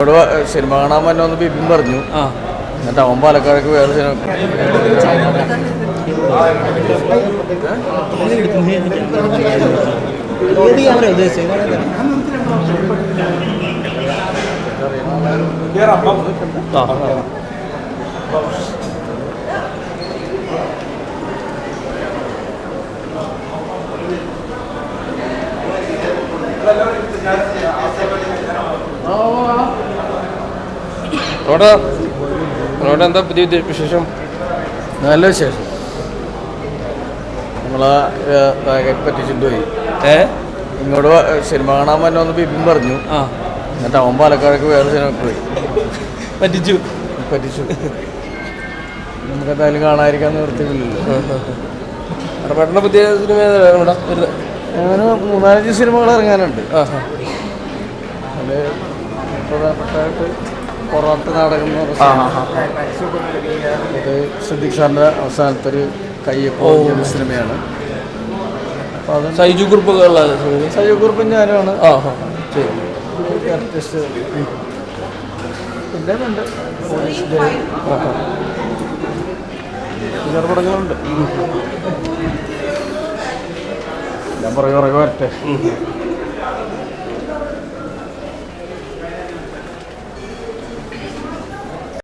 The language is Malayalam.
ഇവിടെ സിനിമ കാണാൻ പറ്റുമെന്ന് ബിബിൻ പറഞ്ഞു. എന്നിട്ട് അവൻ പാലക്കാടേക്ക് വേറെ സിനിമ അവിടെ എന്താ പുതിയ വിശേഷം? നല്ല വിശേഷം. നമ്മളെ പറ്റിച്ചിട്ട് പോയി. ഇങ്ങോട്ട് സിനിമ കാണാൻ പറ്റുമെന്ന് ബിബിൻ പറഞ്ഞു. എന്നിട്ട് അവൻ പാലക്കാടേക്ക് വേറെ സിനിമ പോയി. പറ്റിച്ചു. നമുക്ക് എന്തായാലും കാണാതിരിക്കാൻ നിവൃത്തിയില്ലല്ലോ. പെട്ടെന്ന് പുതിയ സിനിമ അങ്ങനെ 3-4 സിനിമകൾ ഇറങ്ങാനുണ്ട്. അതിൽ പ്രധാനപ്പെട്ടായിട്ട് പൊറാട്ട് നാടകം എന്ന് പറഞ്ഞ ഇത് സിദ്ദിഖ് സാറിൻ്റെ അവസാനത്തെ ഒരു കയ്യൊക്കെ സിനിമയാണ്. അപ്പോൾ അത് സൈജു കുറുപ്പും ഞാനുമാണ് ആർട്ടിസ്റ്റ്. പിന്നെ ഉണ്ട് പോലീസിൻ്റെ പടങ്ങളുണ്ട്. ഞാൻ പുറകെ വരട്ടെ.